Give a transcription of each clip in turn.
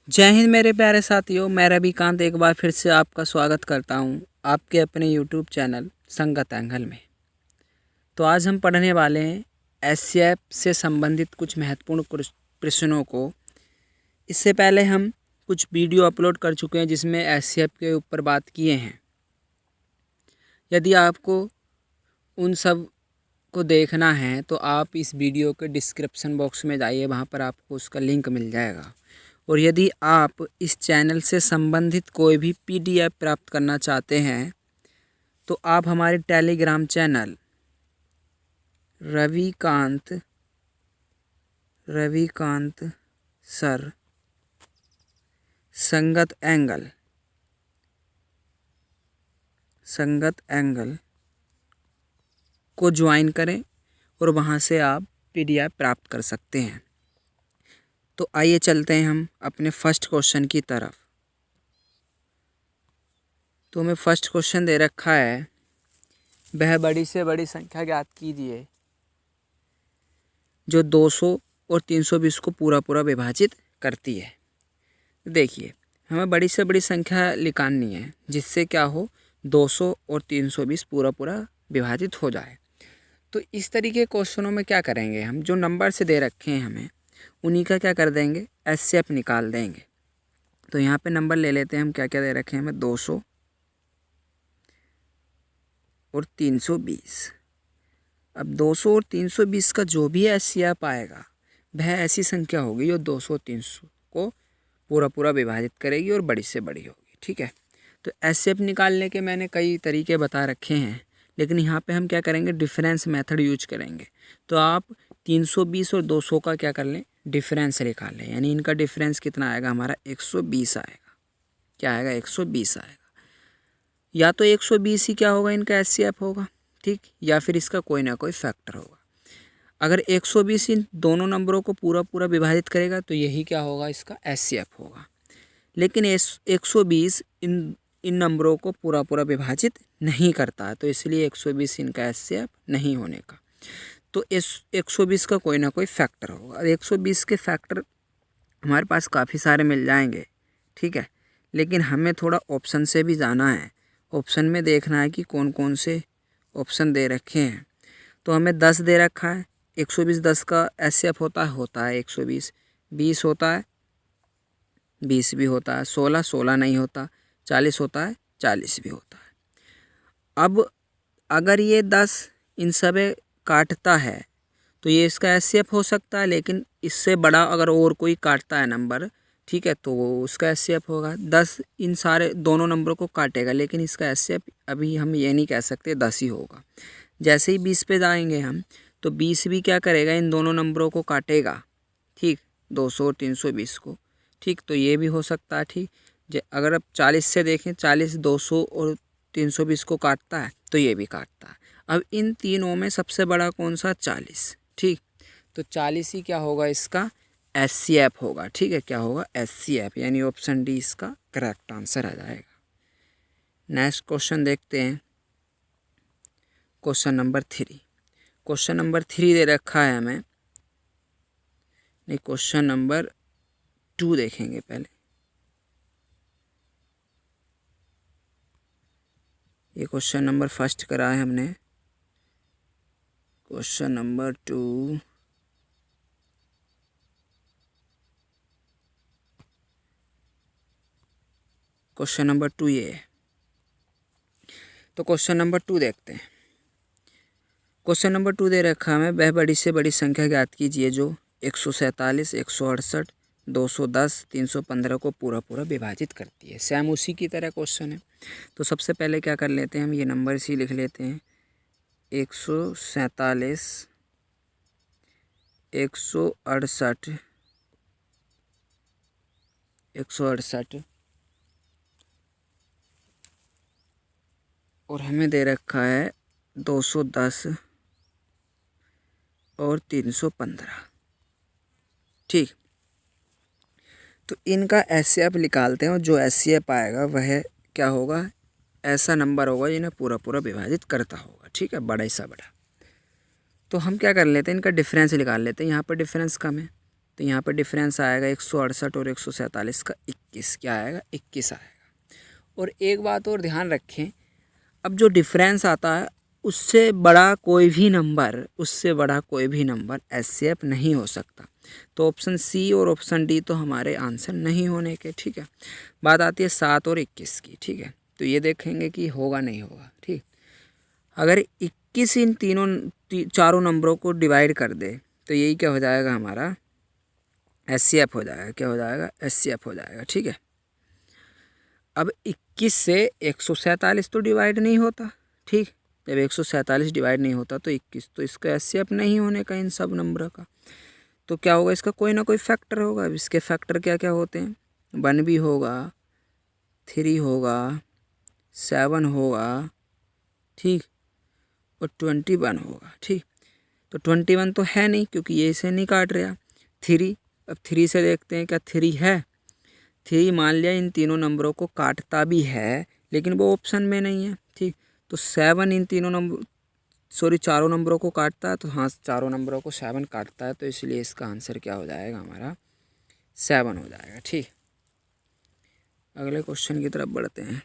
जय हिंद मेरे प्यारे साथियों, मैं रविकांत एक बार फिर से आपका स्वागत करता हूं आपके अपने यूट्यूब चैनल संगत एंगल में। तो आज हम पढ़ने वाले हैं एससीएफ से संबंधित कुछ महत्वपूर्ण प्रश्नों को। इससे पहले हम कुछ वीडियो अपलोड कर चुके हैं जिसमें एससीएफ के ऊपर बात किए हैं। यदि आपको उन सब को देखना है तो आप इस वीडियो के डिस्क्रिप्शन बॉक्स में जाइए, वहाँ पर आपको उसका लिंक मिल जाएगा। और यदि आप इस चैनल से संबंधित कोई भी पीडीएफ प्राप्त करना चाहते हैं तो आप हमारे टेलीग्राम चैनल रविकांत सर संगत एंगल को ज्वाइन करें और वहाँ से आप पीडीएफ प्राप्त कर सकते हैं। तो आइए चलते हैं हम अपने फर्स्ट क्वेश्चन की तरफ। तो हमें फर्स्ट क्वेश्चन दे रखा है, वह बड़ी से बड़ी संख्या ज्ञात कीजिए जो 200 और 320 को पूरा विभाजित करती है। देखिए, हमें बड़ी से बड़ी संख्या निकालनी है जिससे क्या हो 200 और 320 पूरा विभाजित हो जाए। तो इस तरीके के क्वेश्चनों में क्या करेंगे, हम जो नंबर से दे रखे हैं हमें उन्हीं का क्या कर देंगे, एचसीएफ निकाल देंगे। तो यहाँ पे नंबर ले लेते हैं हम, क्या क्या दे रखे हैं हमें 200 और 320। अब 200 और 320 का जो भी एचसीएफ आएगा वह ऐसी संख्या होगी जो 200 और 300 को पूरा विभाजित करेगी और बड़ी से बड़ी होगी। ठीक है, तो एचसीएफ निकालने के मैंने कई तरीके बता रखे हैं, लेकिन यहाँ पे हम क्या करेंगे, डिफरेंस मेथड यूज करेंगे। तो आप 320 और 200 का क्या कर लें, डिफरेंस निकाल लें। यानी इनका डिफरेंस कितना आएगा, हमारा 120 आएगा। क्या आएगा, 120 आएगा। या तो 120 ही क्या होगा, इनका एचसीएफ होगा, ठीक, या फिर इसका कोई ना कोई फैक्टर होगा। अगर 120 इन दोनों नंबरों को पूरा विभाजित करेगा तो यही क्या होगा, इसका एचसीएफ होगा। लेकिन 120 इन नंबरों को पूरा विभाजित नहीं करता है, तो इसलिए 120 इनका एचसीएफ नहीं होने का। तो इस 120 का कोई ना कोई फैक्टर होगा। और 120 के फैक्टर हमारे पास काफ़ी सारे मिल जाएंगे, ठीक है, लेकिन हमें थोड़ा ऑप्शन से भी जाना है। ऑप्शन में देखना है कि कौन कौन से ऑप्शन दे रखे हैं। तो हमें 10 दे रखा है, 120 10 का एचसीएफ होता है 120, 20 होता है 20 भी होता है, 16 नहीं होता, 40 होता है 40 भी होता है। अब अगर ये 10 इन सब काटता है तो ये इसका एचसीएफ हो सकता है, लेकिन इससे बड़ा अगर और कोई काटता है नंबर, ठीक है, तो वो उसका एचसीएफ होगा। 10 इन सारे दोनों नंबरों को काटेगा, लेकिन इसका एचसीएफ अभी हम ये नहीं कह सकते 10 ही होगा। जैसे ही 20 पे जाएंगे हम, तो 20 भी क्या करेगा, इन दोनों नंबरों को काटेगा, ठीक, 200 और 320 को, ठीक, तो ये भी हो सकता है। ठीक, अगर अब 40 से देखें, 40 200 और 320 को काटता है तो ये भी काटता है। अब इन तीनों में सबसे बड़ा कौन सा, 40, ठीक, तो 40 ही क्या होगा, इसका एचसीएफ होगा। ठीक है, क्या होगा, एचसीएफ, यानी ऑप्शन डी इसका करेक्ट आंसर आ जाएगा। नेक्स्ट क्वेश्चन देखते हैं, क्वेश्चन नंबर 3। क्वेश्चन नंबर 3 दे रखा है हमें, नहीं, क्वेश्चन नंबर 2 देखेंगे पहले। ये क्वेश्चन नंबर फर्स्ट करा है हमने, क्वेश्चन नंबर 2 क्वेश्चन नंबर 2 ये है। तो क्वेश्चन नंबर 2 देखते हैं। क्वेश्चन नंबर 2 दे रखा है, वह बड़ी से बड़ी संख्या ज्ञात कीजिए जो 147, 168, 210, 315 को पूरा विभाजित करती है। सेम उसी की तरह क्वेश्चन है। तो सबसे पहले क्या कर लेते हैं, हम ये नंबर इसी लिख लेते हैं, 147, 168, 168 और हमें दे रखा है 210 और 315, ठीक। तो इनका एचसीएफ निकालते हैं और जो एचसीएफ आएगा वह क्या होगा, ऐसा नंबर होगा जिन्हें पूरा विभाजित करता होगा, ठीक है, बड़ा ही सा बड़ा। तो हम क्या कर लेते हैं, इनका डिफरेंस निकाल लेते हैं। यहाँ पर डिफरेंस कम है तो यहाँ पर डिफरेंस आएगा 168 और 147 का 21, क्या आएगा 21 आएगा। और एक बात और ध्यान रखें, अब जो डिफरेंस आता है उससे बड़ा कोई भी नंबर एचसीएफ नहीं हो सकता। तो ऑप्शन सी और ऑप्शन डी तो हमारे आंसर नहीं होने के, ठीक है। बात आती है 7 और 21 की, ठीक है। तो ये देखेंगे कि होगा नहीं होगा, ठीक। अगर 21 इन चारों नंबरों को डिवाइड कर दे तो यही क्या हो जाएगा हमारा एचसीएफ हो जाएगा, क्या हो जाएगा एचसीएफ हो जाएगा, ठीक है। अब 21 से 147 तो डिवाइड नहीं होता, ठीक। जब 147 डिवाइड नहीं होता तो 21, तो इसका एचसीएफ नहीं होने का इन सब नंबर का। तो क्या होगा, इसका कोई ना कोई फैक्टर होगा। अब इसके फैक्टर क्या क्या होते हैं, 1 भी होगा, 3 होगा, 7 होगा, ठीक, और 21 होगा, ठीक। तो 21 तो है नहीं क्योंकि ये इसे नहीं काट रहा। 3, अब 3 से देखते हैं क्या 3 है। 3 मान लिया इन तीनों नंबरों को काटता भी है लेकिन वो ऑप्शन में नहीं है, ठीक। तो 7 इन चारों नंबरों को काटता है, तो हाँ चारों नंबरों को 7 काटता है, तो इसलिए इसका आंसर क्या हो जाएगा हमारा 7 हो जाएगा, ठीक। अगले क्वेश्चन की तरफ बढ़ते हैं।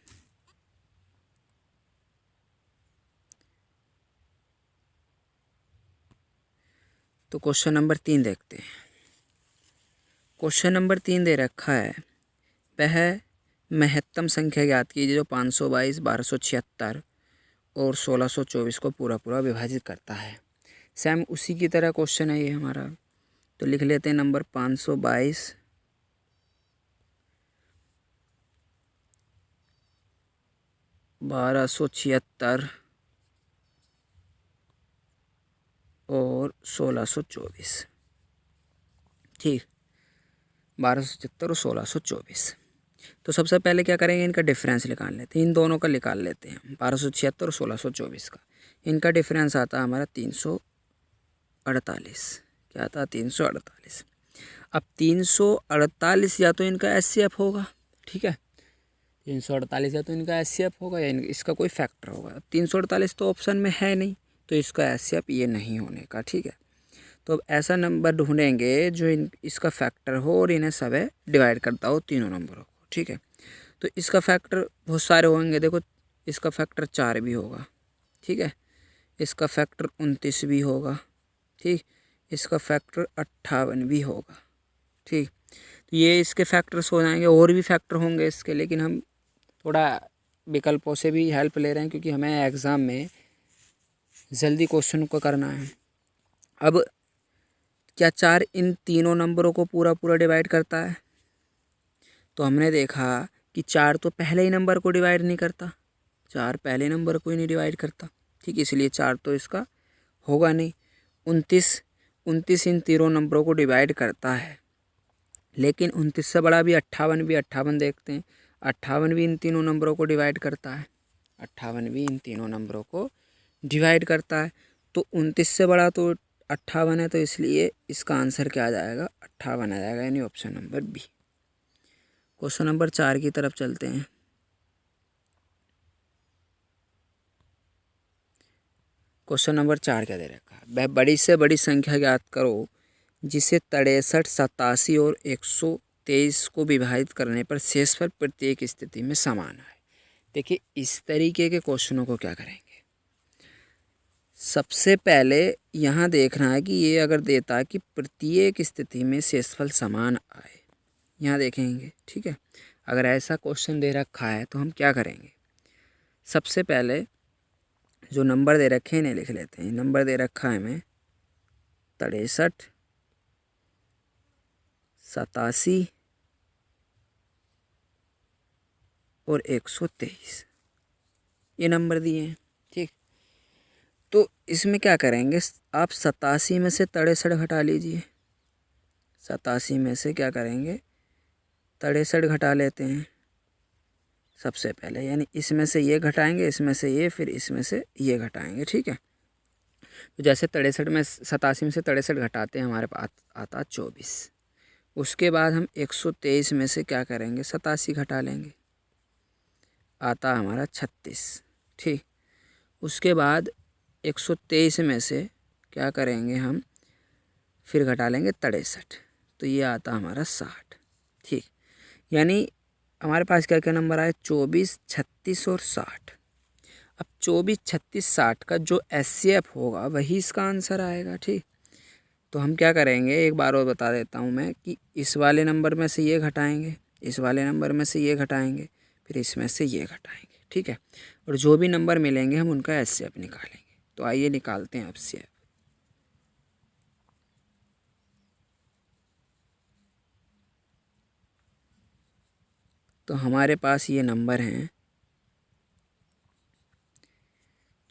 तो क्वेश्चन नंबर 3 देखते हैं। क्वेश्चन नंबर 3 दे रखा है, वह महत्तम संख्या ज्ञात कीजिए जो 522, 1276 और 1624 को पूरा विभाजित करता है। सेम उसी की तरह क्वेश्चन है ये हमारा। तो लिख लेते हैं नंबर 522, 1276 और 1624, ठीक। 1276 और 1624। तो सबसे पहले क्या करेंगे, इनका डिफरेंस निकाल लेते हैं, इन दोनों का निकाल लेते हैं। 1276 और 1624 का इनका डिफरेंस आता है हमारा 348, क्या आता है 348। अब 348 या तो इनका एचसीएफ होगा, ठीक है, 348 या तो इनका एचसीएफ होगा या इसका कोई फैक्टर होगा। 348 तो ऑप्शन में है नहीं, तो इसका एचसीएफ ये नहीं होने का, ठीक है। तो अब ऐसा नंबर ढूंढेंगे जो इसका फैक्टर हो और इन्हें सब डिवाइड करता हो तीनों नंबरों को, ठीक है। तो इसका फैक्टर बहुत सारे होंगे, देखो इसका फैक्टर 4 भी होगा, ठीक है, इसका फैक्टर 29 भी होगा, ठीक, इसका फैक्टर 58 भी होगा, ठीक। तो ये इसके फैक्टर्स हो जाएंगे, और भी फैक्टर होंगे इसके, लेकिन हम थोड़ा विकल्पों से भी हेल्प ले रहे हैं क्योंकि हमें एग्ज़ाम में जल्दी क्वेश्चन को करना है। अब क्या 4 इन तीनों नंबरों को पूरा डिवाइड करता है? तो हमने देखा कि 4 तो पहले ही नंबर को डिवाइड नहीं करता, 4 पहले नंबर को ही नहीं डिवाइड करता, ठीक, इसलिए 4 तो इसका होगा नहीं। 29 इन तीनों नंबरों को डिवाइड करता है, लेकिन 29 से बड़ा भी 58 देखते हैं, 58 भी इन तीनों नंबरों को डिवाइड करता है, 58 भी इन तीनों नंबरों को डिवाइड करता है। तो 29 से बड़ा तो 58 है, तो इसलिए इसका आंसर क्या आ जाएगा 58 आ जाएगा, यानी option number B. Question number 4 की तरफ चलते हैं। क्वेश्चन नंबर 4 क्या दे रखा है, वह बड़ी से बड़ी संख्या ज्ञात करो जिसे 63, 87 और 123 को विभाजित करने पर शेषफल प्रत्येक स्थिति में समान है। देखिए इस तरीके के क्वेश्चनों को क्या करेंगे, सबसे पहले यहाँ देखना है कि ये अगर देता है कि प्रत्येक स्थिति में शेषफल समान आए, यहाँ देखेंगे, ठीक है। अगर ऐसा क्वेश्चन दे रखा है तो हम क्या करेंगे, सबसे पहले जो नंबर दे रखे हैं इन्हें लिख लेते हैं। नंबर दे रखा है हमें 63, 87 और 123, ये नंबर दिए हैं, ठीक। तो इसमें क्या करेंगे, आप 87 में से 63 घटा लीजिए, 87 में से क्या करेंगे 63 घटा लेते हैं सबसे पहले, यानी इसमें से ये घटाएंगे, इसमें से ये, फिर इसमें से ये घटाएंगे, ठीक है। तो जैसे 87 में से 63 घटाते हैं हमारे पास आता 24। उसके बाद हम 123 में से क्या करेंगे 87 घटा लेंगे, आता हमारा 36, ठीक। उसके बाद 123 में से क्या करेंगे हम फिर घटा लेंगे 63, तो ये आता हमारा 60। ठीक, यानी हमारे पास क्या क्या नंबर आए, 24, 36 और 60। अब 24, 36, 60 का जो HCF होगा वही इसका आंसर आएगा। ठीक, तो हम क्या करेंगे, एक बार और बता देता हूँ मैं कि इस वाले नंबर में से ये घटाएंगे, इस वाले नंबर में से ये घटाएंगे, फिर इसमें से ये घटाएंगे। ठीक है, और जो भी नंबर मिलेंगे हम उनका HCF निकालेंगे। तो आइए निकालते हैं HCF। तो हमारे पास ये नंबर हैं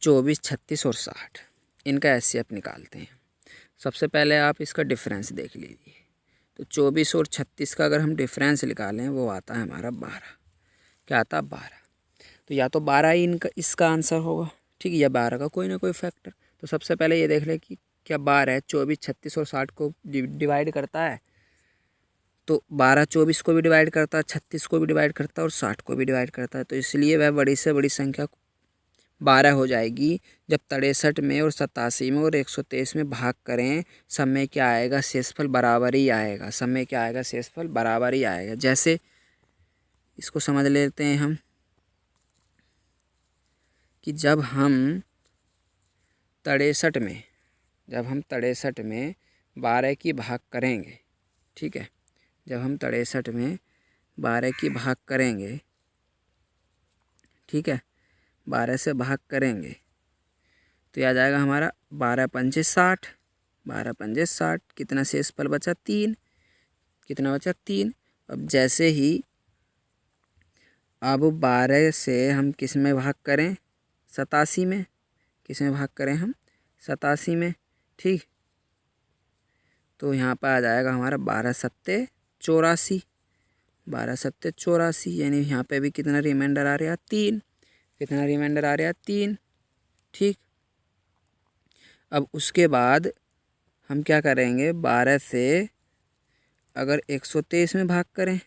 24, 36 और 60। इनका HCF निकालते हैं। सबसे पहले आप इसका डिफरेंस देख लीजिए। तो 24 और 36 का अगर हम डिफरेंस निकालें वो आता है हमारा 12। क्या आता है, 12। तो या तो 12 ही इनका इसका आंसर होगा, ठीक है, या 12 का कोई ना कोई फैक्टर। तो सबसे पहले ये देख लें कि क्या 12 है 24, 36 और 60 को डिवाइड करता है। तो 12 24 को भी डिवाइड करता है, 36 को भी डिवाइड करता है और 60 को भी डिवाइड करता है। तो इसलिए वह बड़ी से बड़ी संख्या 12 हो जाएगी। जब 63 में और 87 में और 123 में भाग करें, सब में क्या आएगा, शेषफल बराबर ही आएगा। सब में क्या आएगा, शेषफल बराबर ही आएगा। जैसे इसको समझ लेते हैं हम कि जब हम 63 में 12 की भाग करेंगे, ठीक है, जब हम 63 में 12 की भाग करेंगे, ठीक है, 12 से भाग करेंगे तो यह आ जाएगा हमारा 12 पंजे 60। 12 पंजे 60, कितना शेषफल बचा, 3। कितना बचा, 3। अब जैसे ही अब 12 से हम किस में भाग करें, 87 में। किस में भाग करें हम, 87 में। ठीक, तो यहाँ पर आ जाएगा हमारा 12 सत्ते 84। 12 सत्ते 84, यानी यहाँ पे भी कितना रिमाइंडर आ रहा, 3। कितना रिमाइंडर आ रहा, 3। ठीक, अब उसके बाद हम क्या करेंगे, 12 से अगर 123 में भाग करें,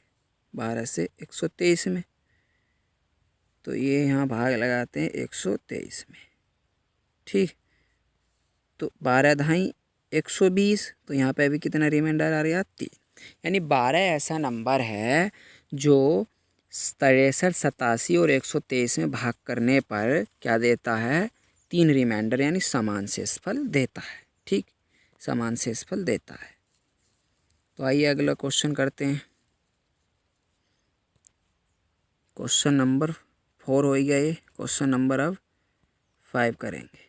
12 से 123 में, तो ये यहाँ भाग लगाते हैं 123 में। ठीक, तो 12 धाई 120, तो यहाँ पे अभी कितना रिमाइंडर आ रहा है, 3। यानी 12 ऐसा नंबर है जो 63, 87 और 123 में भाग करने पर क्या देता है, 3 रिमाइंडर, यानी समान शेषफल देता है। ठीक, समान शेषफल देता है। तो आइए अगला क्वेश्चन करते हैं। क्वेश्चन नंबर 4 हो गया ये। क्वेश्चन नंबर अब 5 करेंगे।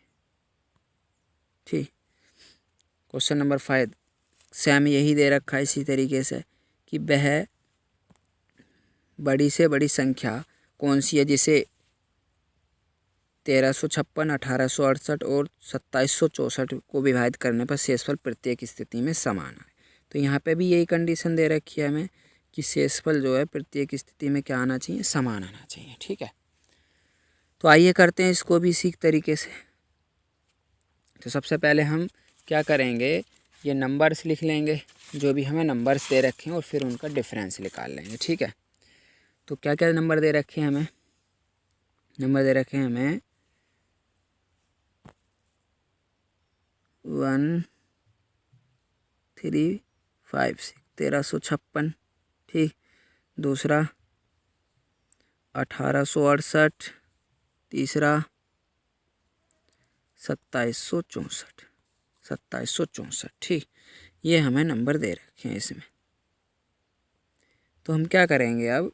ठीक, क्वेश्चन नंबर 5 से हमें यही दे रखा है इसी तरीके से कि वह बड़ी से बड़ी संख्या कौन सी है जिसे 1356, 1868 और 2764 को विभाजित करने पर शेषफल प्रत्येक स्थिति में समान है। तो यहाँ पे भी यही कंडीशन दे रखी है हमें कि शेषफल जो है प्रत्येक स्थिति में क्या आना चाहिए, समान आना चाहिए। ठीक है, तो आइए करते हैं इसको भी इसी तरीके से। तो सबसे पहले हम क्या करेंगे, ये नंबर्स लिख लेंगे जो भी हमें नंबर्स दे रखे हैं और फिर उनका डिफरेंस निकाल लेंगे। ठीक है, तो क्या क्या नंबर दे रखे हैं हमें, नंबर दे रखे हैं हमें 1 3 5 6 1356। ठीक, दूसरा 1868, तीसरा 2764। ठीक, ये हमें नंबर दे रखे हैं इसमें। तो हम क्या करेंगे, अब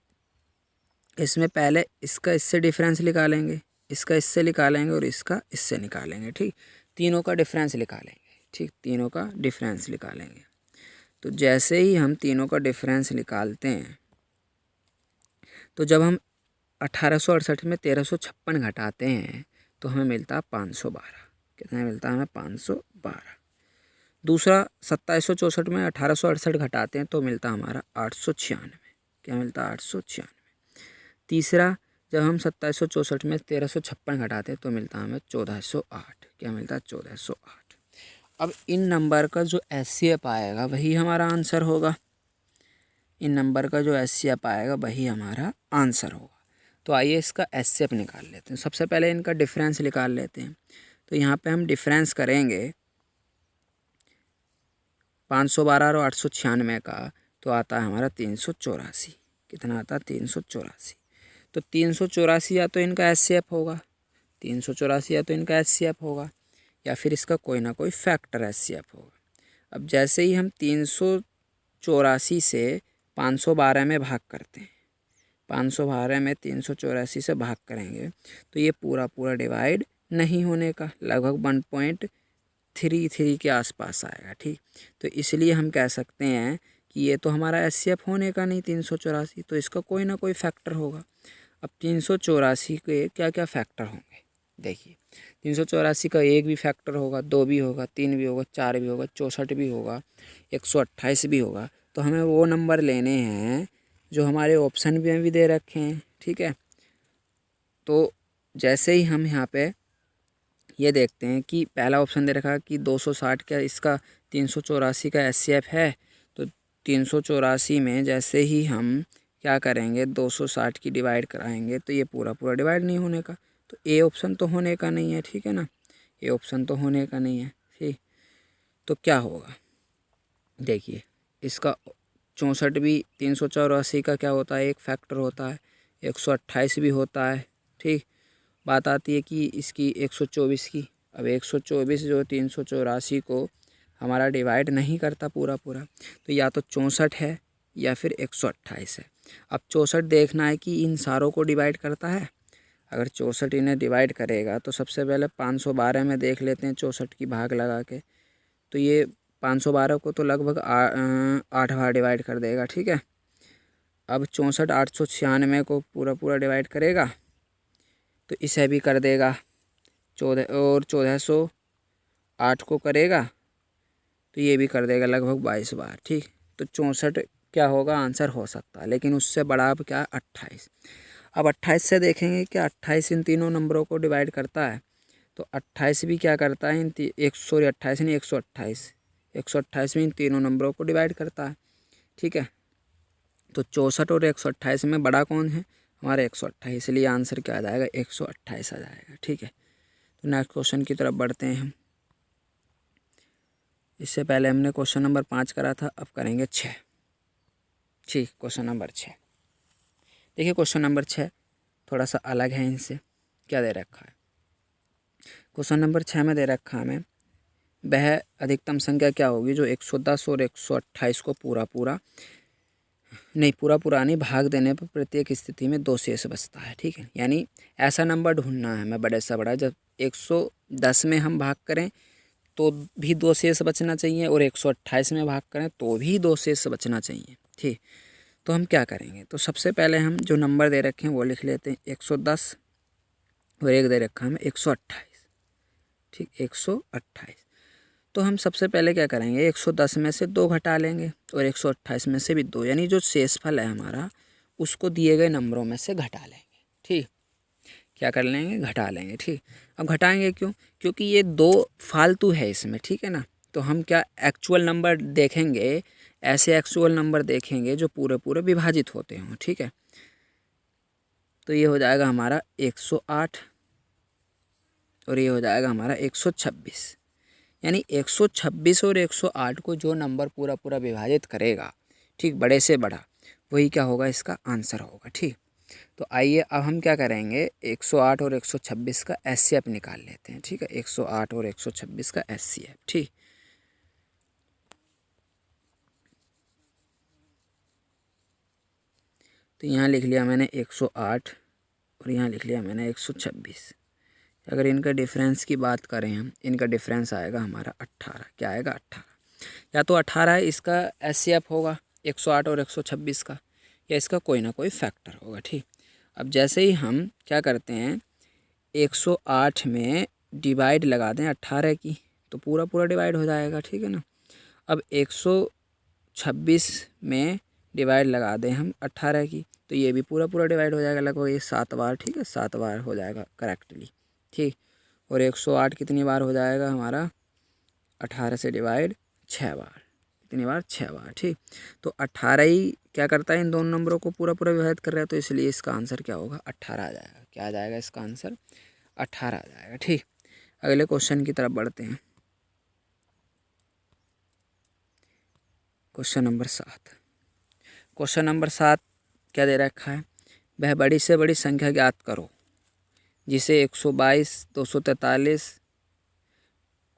इसमें पहले इसका इससे डिफरेंस निकालेंगे, इसका इससे निकालेंगे और इसका इससे निकालेंगे। ठीक, तीनों का डिफरेंस निकालेंगे। ठीक, तीनों का डिफरेंस निकालेंगे। तो जैसे ही हम तीनों का डिफरेंस निकालते हैं, तो जब हम 1868 में 1356 घटाते हैं तो हमें मिलता है 512। कितना मिलता है हमें, 512। दूसरा 2764 में 1868 घटाते हैं तो मिलता है हमारा 896। क्या मिलता है, 896। तीसरा जब हम 2764 में 1356 घटाते हैं तो मिलता है हमें 1408। क्या मिलता है, 1408। अब इन नंबर का जो HCF आएगा वही हमारा आंसर होगा। इन नंबर का जो HCF आएगा वही हमारा आंसर होगा। तो आइए इसका HCF निकाल लेते हैं। सबसे पहले इनका डिफरेंस निकाल लेते हैं। तो यहाँ पे हम डिफरेंस करेंगे 512 और 896 का तो आता है हमारा 384। कितना आता है? 384। तो 384 या तो इनका एचसीएफ होगा, 384 या तो इनका एचसीएफ होगा, या फिर इसका कोई ना कोई फैक्टर एचसीएफ होगा। अब जैसे ही हम 384 से 512 में भाग करते हैं, 512 में 384 से भाग करेंगे तो ये पूरा पूरा डिवाइड नहीं होने का, लगभग 1.33 के आसपास आएगा। ठीक, तो इसलिए हम कह सकते हैं कि ये तो हमारा एचसीएफ होने का नहीं 384, तो इसका कोई ना कोई फैक्टर होगा। अब 384 के क्या क्या फैक्टर होंगे देखिए, 384 का 1 भी फैक्टर होगा, 2 भी होगा, 3 भी होगा, 4 भी होगा, 64 भी होगा, 128 भी होगा। तो हमें वो नंबर लेने हैं जो हमारे ऑप्शन में भी दे रखे हैं। ठीक है, तो जैसे ही हम यहाँ पे ये देखते हैं कि पहला ऑप्शन दे रखा है कि 260 का इसका 384 का एचसीएफ है, तो 384 में जैसे ही हम क्या करेंगे 260 की डिवाइड कराएंगे तो ये पूरा पूरा डिवाइड नहीं होने का, तो ए ऑप्शन तो होने का नहीं है। ठीक है ना, ए ऑप्शन तो होने का नहीं है। ठीक, तो क्या होगा देखिए, इसका 64 भी 384 का क्या होता है? एक फैक्टर होता है, 128 भी होता है। ठीक, बात आती है कि इसकी 124 की। अब 124 जो 384 को हमारा डिवाइड नहीं करता पूरा पूरा, तो या तो 64 है या फिर 128 है। अब 64 देखना है कि इन सारों को डिवाइड करता है। अगर 64 इन्हें डिवाइड करेगा तो सबसे पहले 512 में देख लेते हैं 64 की भाग लगा के, तो ये 512 को तो लगभग 8 बार डिवाइड कर देगा। ठीक है, अब 64 896 को पूरा पूरा डिवाइड करेगा तो इसे भी कर देगा 14, और 1408 को करेगा तो ये भी कर देगा लगभग 22 बार। ठीक, तो 64 क्या होगा आंसर हो सकता है, लेकिन उससे बड़ा अब क्या 28। अब 28 से देखेंगे कि 28 इन तीनों नंबरों को डिवाइड करता है, तो 28 भी क्या करता है 128 नहीं 128 में इन तीनों नंबरों को डिवाइड करता है। ठीक है, तो 64 और 128 में बड़ा कौन है? हमारा 128, इसलिए आंसर क्या आ जाएगा? 128 आ जाएगा। ठीक है, तो नेक्स्ट क्वेश्चन की तरफ बढ़ते हैं हम। इससे पहले हमने क्वेश्चन नंबर 5 करा था, अब करेंगे 6। ठीक, क्वेश्चन नंबर 6 देखिए, क्वेश्चन नंबर 6 थोड़ा सा अलग है इनसे। क्या दे रखा है? क्वेश्चन नंबर 6 में दे रखा है हमें, वह अधिकतम संख्या क्या होगी जो 110 और 128 को पूरा पूरा नहीं भाग देने पर प्रत्येक स्थिति में 2 शेष बचता है। ठीक है, यानी ऐसा नंबर ढूंढना है हमें बड़े से बड़ा, जब 110 में हम भाग करें तो भी 2 शेष बचना चाहिए, और 128 में भाग करें तो भी 2 शेष बचना चाहिए। ठीक, तो हम क्या करेंगे? तो सबसे पहले हम जो नंबर दे रखे हैं वो लिख लेते हैं 110, और एक दे रखा है हमें 128। ठीक, 128। तो हम सबसे पहले क्या करेंगे 110 में से 2 घटा लेंगे और 128 में से भी 2, यानी जो शेषफल है हमारा उसको दिए गए नंबरों में से घटा लेंगे। ठीक, क्या कर लेंगे? घटा लेंगे। ठीक, अब घटाएंगे क्यों? क्योंकि ये 2 फालतू है इसमें। ठीक है ना, तो हम क्या एक्चुअल नंबर देखेंगे, ऐसे एक्चुअल नंबर देखेंगे जो पूरे पूरे विभाजित होते हों। ठीक है, तो ये हो जाएगा हमारा 108 और ये हो जाएगा हमारा 126, यानी 126 और 108 को जो नंबर पूरा पूरा विभाजित करेगा, ठीक, बड़े से बड़ा, वही क्या होगा? इसका आंसर होगा। ठीक, तो आइए अब हम क्या करेंगे 108 और 126 का एचसीएफ निकाल लेते हैं। ठीक है, 108 और 126 का एचसीएफ। ठीक, तो यहाँ लिख लिया मैंने 108 और यहाँ लिख लिया मैंने 126। अगर इनका डिफरेंस की बात करें हम, इनका डिफरेंस आएगा हमारा 18। क्या आएगा? 18। या तो 18 इसका एचसीएफ होगा 108 और 126 का, या इसका कोई ना कोई फैक्टर होगा। ठीक, अब जैसे ही हम क्या करते हैं 108 में डिवाइड लगा दें 18 की, तो पूरा पूरा डिवाइड हो जाएगा। ठीक है ना, अब 126 में डिवाइड लगा दें हम 18 की, तो ये भी पूरा पूरा डिवाइड हो जाएगा लगभग ये 7 बार। ठीक है, 7 बार हो जाएगा करेक्टली। ठीक, और 108 कितनी बार हो जाएगा हमारा? 18 से डिवाइड 6 बार। कितनी बार? 6 बार। ठीक, तो 18 ही क्या करता है? इन दोनों नंबरों को पूरा पूरा विभाजित कर रहा है, तो इसलिए इसका आंसर क्या होगा? 18 आ जाएगा। क्या आ जाएगा इसका आंसर? 18 आ जाएगा। ठीक, अगले क्वेश्चन की तरफ बढ़ते हैं। Question number 7। क्वेश्चन नंबर 7 क्या दे रखा है, वह बड़ी से बड़ी संख्या ज्ञात करो जिसे 122, 243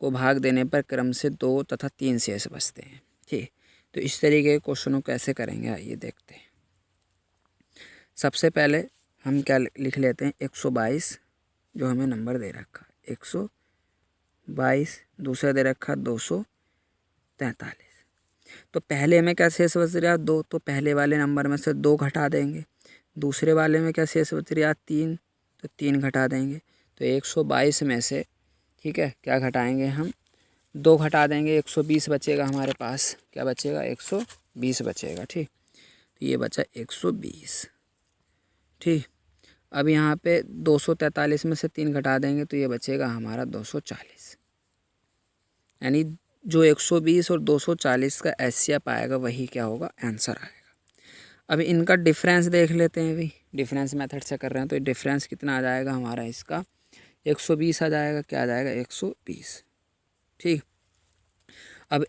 को भाग देने पर क्रम से 2 तथा 3 शेष बचते हैं। ठीक, तो इस तरीके के क्वेश्चनों कैसे करेंगे आइए देखते हैं। सबसे पहले हम क्या लिख लेते हैं, 122 जो हमें नंबर दे रखा है 122, दूसरा दे रखा 243। तो पहले में क्या शेष बच रहा 2, तो पहले वाले नंबर में से 2 घटा देंगे। दूसरे वाले में क्या शेष बच रहा 3, तो 3 घटा देंगे। तो 122 में से, ठीक है, क्या घटाएंगे हम, 2 घटा देंगे, 120 बचेगा हमारे पास। क्या बचेगा, 120 बचेगा। ठीक, तो ये बचा 120। ठीक, अब यहाँ पे 243 में से 3 घटा देंगे तो ये बचेगा हमारा 240। यानी जो 120 और 240 का एचसीएफ आएगा वही क्या होगा, आंसर आएगा। अब इनका डिफरेंस देख लेते हैं भाई, डिफरेंस मेथड से कर रहे हैं तो डिफरेंस कितना आ जाएगा हमारा, इसका 120 आ जाएगा। क्या आ जाएगा, 120। ठीक, अब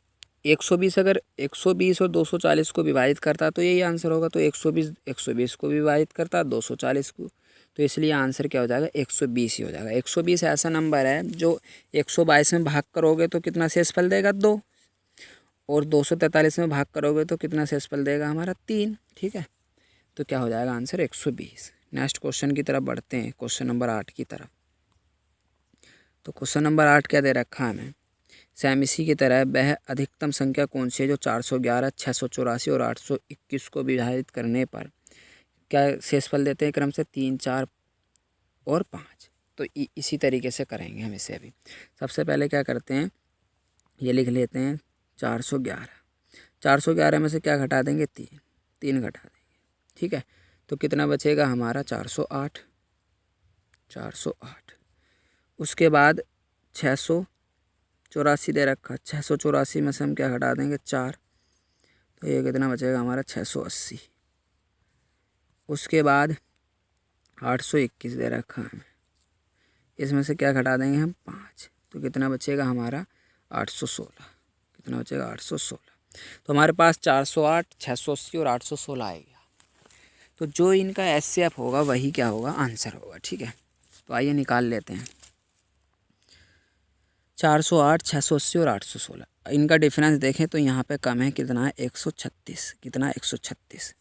120 अगर 120 और 240 को विभाजित करता तो यही आंसर होगा। तो 120 को विभाजित करता 240 को, तो इसलिए आंसर क्या हो जाएगा, 120 ही हो जाएगा। 120 ऐसा नंबर है जो 122 में भाग करोगे तो कितना शेषफल देगा, 2, और 243 में भाग करोगे तो कितना शेषफल देगा हमारा, 3। ठीक है, तो क्या हो जाएगा आंसर 120। नेक्स्ट क्वेश्चन की तरफ बढ़ते हैं, क्वेश्चन नंबर 8 की तरफ। तो क्वेश्चन नंबर 8 क्या दे रखा है हमें, सेम इसी की तरह वह अधिकतम संख्या कौन सी है जो 411, 684 और 821 को विभाजित करने पर क्या शेषफल देते हैं क्रम से, 3, 4 और 5। तो इसी तरीके से करेंगे हम इसे। अभी सबसे पहले क्या करते हैं, ये लिख लेते हैं 411। 411 में से क्या घटा देंगे, 3 घटा देंगे। ठीक है, तो कितना बचेगा हमारा, 408। उसके बाद 684 दे रखा, 684 में से हम क्या घटा देंगे, 4, तो ये कितना बचेगा हमारा, 680। उसके बाद 821 दे रखा है, इसमें से क्या घटा देंगे हम, 5, तो कितना बचेगा हमारा, 816। कितना बचेगा, 816। तो हमारे पास 408, 680 और 816 आ गया। तो जो इनका एचसीएफ होगा वही क्या होगा, आंसर होगा। ठीक है, तो आइए निकाल लेते हैं। 408, 680 और 816, इनका डिफरेंस देखें तो यहाँ पे कम है, कितना है, 136। कितना, 136।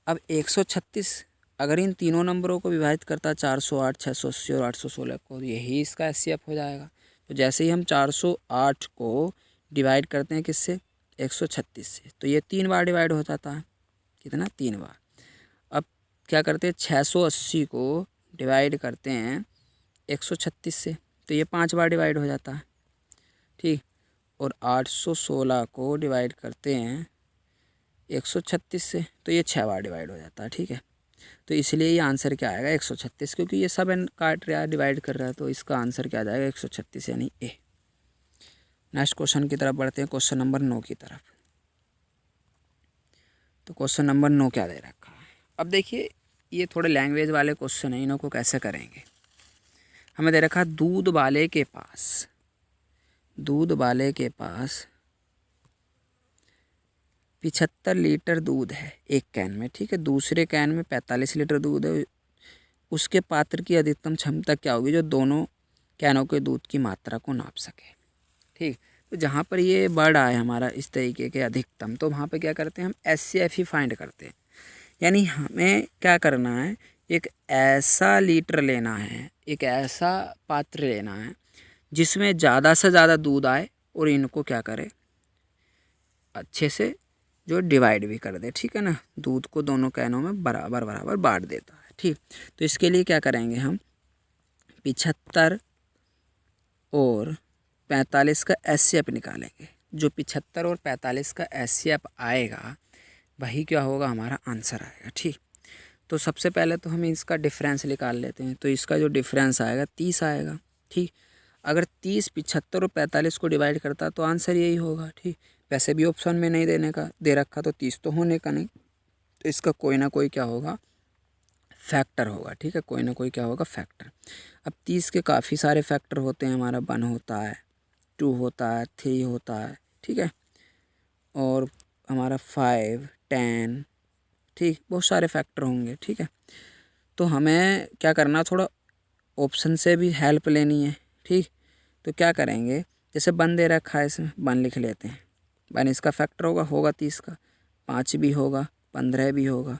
अब 136 अगर इन तीनों नंबरों को विभाजित करता है 408, 680 और 816 को, यही इसका एचसीएफ हो जाएगा। तो जैसे ही हम 408 को डिवाइड करते हैं किससे, 136 से, तो ये 3 बार डिवाइड हो जाता है। कितना, 3 बार। अब क्या करते हैं, 680 को डिवाइड करते हैं 136 से, तो ये 5 बार डिवाइड हो जाता है। ठीक, और 816 को डिवाइड करते हैं 136 से, तो ये 6 बार डिवाइड हो जाता है। ठीक है, तो इसलिए ये आंसर क्या आएगा, 136, क्योंकि ये सब काट रहा है, डिवाइड कर रहा है, तो इसका आंसर क्या आ जाएगा, 136 यानी ए। नेक्स्ट क्वेश्चन की तरफ बढ़ते हैं, क्वेश्चन नंबर 9 की तरफ। तो क्वेश्चन नंबर 9 क्या दे रखा है, अब देखिए ये थोड़े लैंग्वेज वाले क्वेश्चन है, इन्हों को कैसे करेंगे। हमें दे रखा दूध वाले के पास 75 लीटर दूध है एक कैन में। ठीक है, दूसरे कैन में 45 लीटर दूध है। उसके पात्र की अधिकतम क्षमता क्या होगी जो दोनों कैनों के दूध की मात्रा को नाप सके। ठीक, तो जहाँ पर ये वर्ड आए हमारा इस तरीके के अधिकतम, तो वहाँ पे क्या करते हैं हम, एचसीएफ ही फाइंड करते हैं। यानी हमें क्या करना है, एक ऐसा लीटर लेना है, एक ऐसा पात्र लेना है जिसमें ज़्यादा से ज़्यादा दूध आए और इनको क्या करे, अच्छे से जो डिवाइड भी कर दे। ठीक है ना, दूध को दोनों कैनों में बराबर बांट देता है। ठीक, तो इसके लिए क्या करेंगे हम, 75 और 45 का एचसीएफ निकालेंगे। जो 75 और 45 का एचसीएफ आएगा वही क्या होगा, हमारा आंसर आएगा। ठीक, तो सबसे पहले तो हम इसका डिफरेंस निकाल लेते हैं। तो इसका जो डिफरेंस आएगा 30 आएगा। ठीक, अगर 30 75 और 45 को डिवाइड करता तो आंसर यही होगा। ठीक, वैसे भी ऑप्शन में नहीं देने का दे रखा, तो 30 तो होने का नहीं, तो इसका कोई ना कोई क्या होगा, फैक्टर होगा। ठीक है, कोई ना कोई क्या होगा, फैक्टर। अब 30 के काफ़ी सारे फैक्टर होते हैं, हमारा 1 होता है, 2 होता है, 3 होता है। ठीक है, और हमारा 5, 10, ठीक, बहुत सारे फैक्टर होंगे। ठीक है, तो हमें क्या करना, थोड़ा ऑप्शन से भी हेल्प लेनी है। ठीक, तो क्या करेंगे, जैसे 1 दे रखा है, इसमें 1 लिख लेते हैं। 1 इसका फैक्टर होगा 30 का, 5 भी होगा, 15 भी होगा,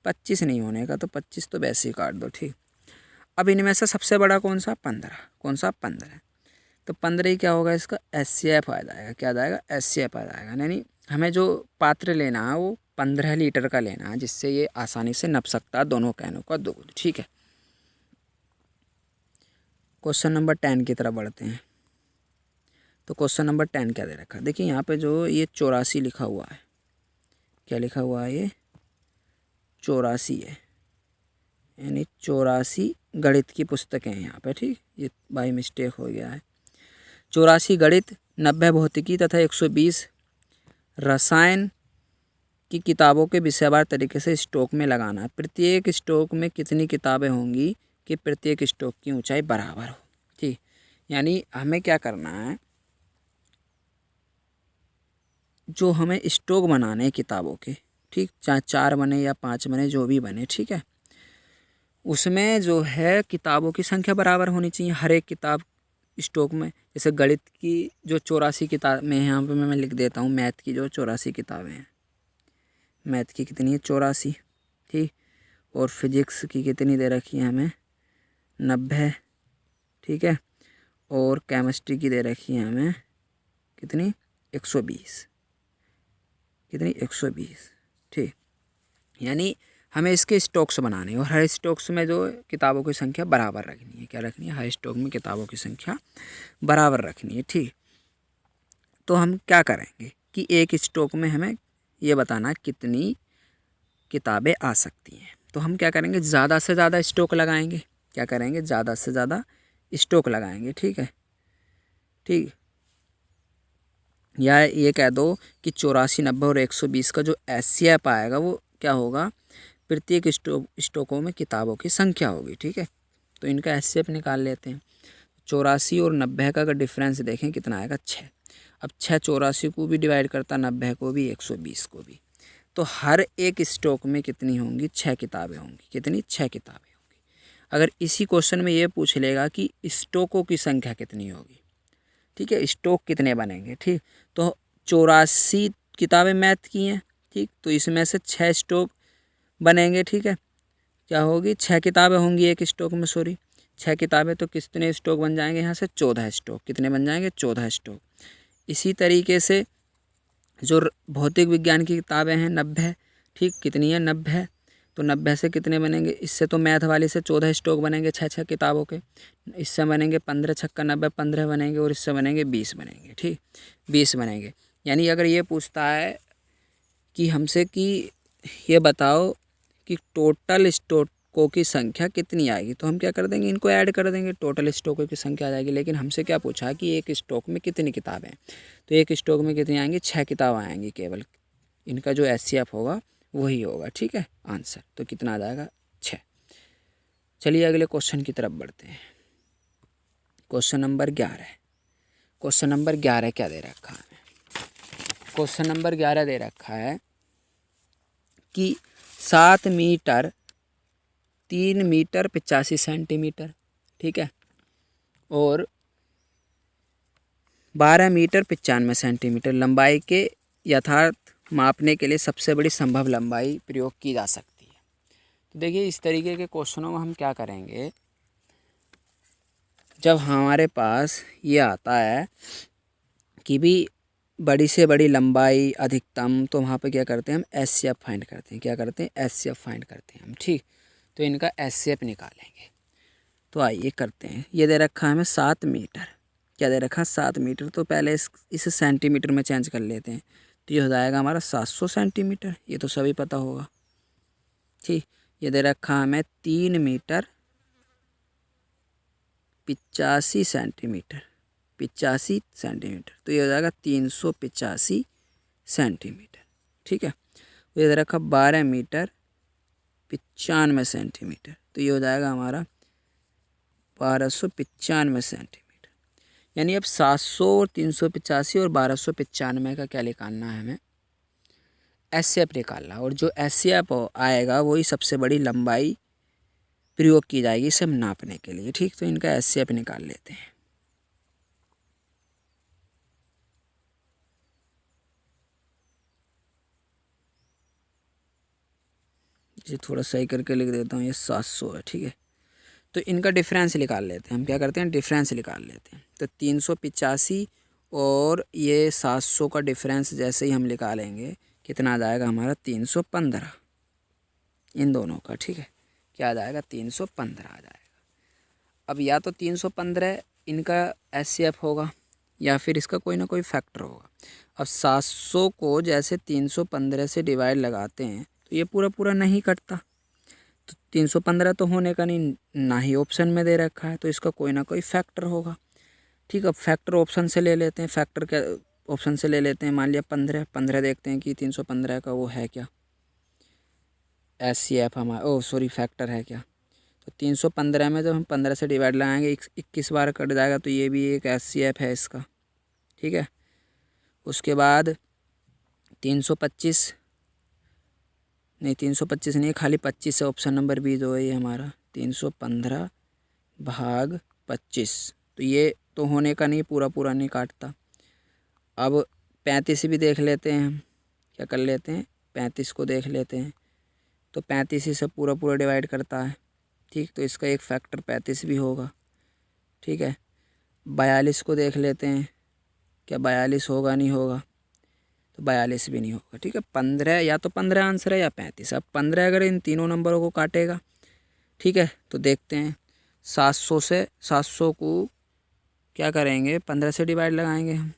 25 नहीं होने का, तो 25 तो वैसे ही काट दो। ठीक, अब इनमें से सबसे बड़ा कौन सा, 15, कौन सा 15, तो 15 ही क्या होगा, इसका SCF आ जाएगा। क्या आ जाएगा, SCF आ जाएगा। यानी हमें जो पात्र लेना है वो 15 लीटर का लेना है, जिससे ये आसानी से नप सकता है दोनों कैनों का दूध। ठीक है, क्वेश्चन नंबर 10 की तरफ बढ़ते हैं। तो क्वेश्चन नंबर 10 क्या दे रखा है, देखिए यहाँ पे जो ये 84 लिखा हुआ है, क्या लिखा हुआ है, ये 84 है, यानी 84 गणित की पुस्तकें हैं यहाँ पे। ठीक, ये बाई मिस्टेक हो गया है। 84 गणित, 90 भौतिकी तथा 120 रसायन की किताबों के विषयवार तरीके से स्टॉक में लगाना है। प्रत्येक स्टॉक में कितनी किताबें होंगी कि प्रत्येक स्टॉक की ऊंचाई बराबर हो। ठीक, यानी हमें क्या करना है, जो हमें स्टॉक बनाने हैं किताबों के, ठीक, चाहे 4 बने या 5 बने, जो भी बने, ठीक है, उसमें जो है किताबों की संख्या बराबर होनी चाहिए हर एक किताब स्टॉक में। जैसे गणित की जो 84 किताबें हैं, यहाँ पे मैं लिख देता हूँ, मैथ की जो 84 किताबें हैं, मैथ की कितनी है, 84। ठीक, और फिजिक्स की कितनी दे रखी है हमें, 90। ठीक है, और केमिस्ट्री की दे रखी है हमें कितनी, 120, कितनी, 120। ठीक, यानी हमें इसके स्टॉक्स बनाने हैं और हर स्टॉक्स में जो किताबों की संख्या बराबर रखनी है। क्या रखनी है, हर स्टॉक में किताबों की संख्या बराबर रखनी है। ठीक, तो हम क्या करेंगे कि एक स्टॉक में हमें ये बताना कितनी किताबें आ सकती हैं। तो हम क्या करेंगे, ज़्यादा से ज़्यादा स्टॉक लगाएंगे। क्या करेंगे, ज़्यादा से ज़्यादा स्टॉक लगाएंगे। ठीक है, ठीक, या ये कह दो कि 84, 90 और 120 का जो SCF आएगा वो क्या होगा, प्रत्येक स्टॉकों में किताबों की संख्या होगी। ठीक है, तो इनका SCF निकाल लेते हैं। 84 और 90 का अगर डिफरेंस देखें कितना आएगा, 6। अब 6 84 को भी डिवाइड करता, 90 को भी, 120 को भी, तो हर एक स्टॉक में कितनी होंगी, 6 किताबें होंगी। कितनी, 6 किताबें होंगी। अगर इसी क्वेश्चन में ये पूछ लेगा कि स्टॉकों की संख्या कितनी होगी, ठीक है, स्टॉक कितने बनेंगे, ठीक, तो 84 किताबें मैथ की हैं। ठीक, तो इसमें से 6 स्टॉक बनेंगे। ठीक है, क्या होगी, 6 किताबें होंगी एक स्टॉक में, सॉरी 6 किताबें, तो कितने स्टॉक बन जाएंगे यहाँ से, 14 स्टॉक। कितने बन जाएंगे, 14 स्टॉक। इसी तरीके से जो भौतिक विज्ञान की किताबें हैं 90, ठीक, कितनी है, 90, तो 90 से कितने बनेंगे, इससे तो मैथ वाले से 14 स्टॉक बनेंगे 6 किताबों के, इससे बनेंगे 15 छक्का 90, 15 बनेंगे, और इससे बनेंगे 20 बनेंगे। ठीक, 20 बनेंगे। यानी अगर ये पूछता है कि हमसे कि ये बताओ कि टोटल स्टॉकों की संख्या कितनी आएगी, तो हम क्या कर देंगे, इनको ऐड कर देंगे, टोटल स्टॉकों की संख्या आ जाएगी। लेकिन हमसे क्या पूछा है कि एक स्टॉक में कितनी किताबें हैं, तो एक स्टॉक में कितनी आएंगी, 6 किताबें आएंगी केवल। इनका जो SCF होगा वही होगा। ठीक है, आंसर तो कितना आ जाएगा, 6। चलिए अगले क्वेश्चन की तरफ बढ़ते हैं। Question number 11। क्वेश्चन नंबर 11 क्या दे रखा है, क्वेश्चन नंबर 11 दे रखा है कि 7 मीटर 3 मीटर 85 सेंटीमीटर, ठीक है, और 12 मीटर 95 सेंटीमीटर लंबाई के यथार्थ मापने के लिए सबसे बड़ी संभव लंबाई प्रयोग की जा सकती है। तो देखिए इस तरीके के क्वेश्चनों में हम क्या करेंगे, जब हमारे पास ये आता है कि भी बड़ी से बड़ी लंबाई अधिकतम, तो वहाँ पे क्या करते हैं, हम SCF फाइंड करते हैं। क्या करते हैं, SCF फाइंड करते हैं हम। ठीक, तो इनका SCF निकालेंगे। तो आइए करते हैं। ये दे रखा है हमें 7 मीटर, क्या दे रखा है, 7 मीटर, तो पहले इसे सेंटीमीटर में चेंज कर लेते हैं। तो ये हो जाएगा हमारा 700 सेंटीमीटर, ये तो सभी पता होगा। ठीक, ये दे रखा है हमें 3 मीटर 85 सेंटीमीटर, 85 सेंटीमीटर, तो ये हो जाएगा 385 सेंटीमीटर। ठीक है, ये दे रखा 12 मीटर 95 सेंटीमीटर, तो ये हो जाएगा हमारा 1295 सेंटीमीटर। यानी अब 700 और 385 और 1295 का क्या निकालना है हमें, SCF निकालना, और जो SCF आएगा वही सबसे बड़ी लंबाई प्रयोग की जाएगी इसे नापने के लिए। ठीक, तो इनका SCF निकाल लेते हैं। ये थोड़ा सही करके लिख देता हूँ, ये 700 है। ठीक है, तो इनका डिफरेंस निकाल लेते हैं। हम क्या करते हैं, डिफरेंस निकाल लेते हैं। तो 385 और ये 700 का डिफरेंस जैसे ही हम निकालेंगे कितना आ जाएगा हमारा, 315 इन दोनों का। ठीक है, क्या आ जाएगा, 315 आ जाएगा। अब या तो 315 इनका SCF होगा या फिर इसका कोई ना कोई फैक्टर होगा। अब 700 को जैसे 315 से डिवाइड लगाते हैं तो ये पूरा पूरा नहीं कटता, तो 315 तो होने का नहीं, ना ही ऑप्शन में दे रखा है, तो इसका कोई ना कोई फैक्टर होगा। ठीक है, अब फैक्टर ऑप्शन से ले लेते हैं। फैक्टर क्या ऑप्शन से ले लेते हैं, मान लिया 15 देखते हैं कि 315 का वो है क्या, SCF हमारा, ओ सॉरी फैक्टर है क्या। तो 315 में जब हम 15 से डिवाइड लगाएंगे 21 बार कट जाएगा, तो ये भी एक SCF है इसका। ठीक है, उसके बाद 325 नहीं, 325 नहीं, खाली 25 है, ऑप्शन नंबर बी जो है ये हमारा 315 भाग 25, तो ये तो होने का नहीं, पूरा पूरा नहीं काटता। अब 35 भी देख लेते हैं हम, क्या कर लेते हैं, 35 को देख लेते हैं। तो 35 से पूरा पूरा डिवाइड करता है। ठीक, तो इसका एक फैक्टर 35 भी होगा। ठीक है, 42 को देख लेते हैं, क्या 42 होगा, नहीं होगा, तो 42 भी नहीं होगा। ठीक है, 15, या तो 15 आंसर है या 35। अब 15 अगर इन तीनों नंबरों को काटेगा, ठीक है, तो देखते हैं 700 से 700 को क्या करेंगे, 15 से डिवाइड लगाएंगे हम,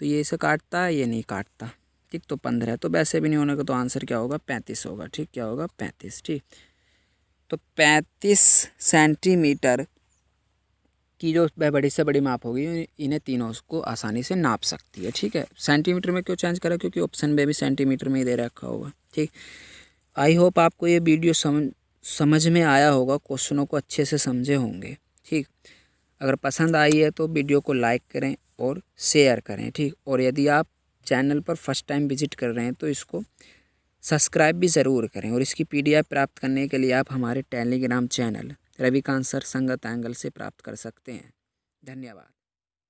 तो ये इसे काटता है, ये नहीं काटता। ठीक, तो 15, तो वैसे भी नहीं होने का, तो आंसर क्या होगा, 35 होगा। ठीक, क्या होगा, 35। ठीक, तो 35 सेंटीमीटर की जो बड़ी से बड़ी माप होगी, इन्हें तीनों को आसानी से नाप सकती है। ठीक है, सेंटीमीटर में क्यों चेंज करा, क्योंकि ऑप्शन में भी सेंटीमीटर में ही दे रखा होगा। ठीक, आई होप आपको ये वीडियो समझ में आया होगा, क्वेश्चनों को अच्छे से समझे होंगे। ठीक, अगर पसंद आई है तो वीडियो को लाइक करें और शेयर करें। ठीक, और यदि आप चैनल पर फर्स्ट टाइम विजिट कर रहे हैं तो इसको सब्सक्राइब भी ज़रूर करें, और इसकी PDF प्राप्त करने के लिए आप हमारे टेलीग्राम चैनल रविकांत सर संगत एंगल से प्राप्त कर सकते हैं। धन्यवाद।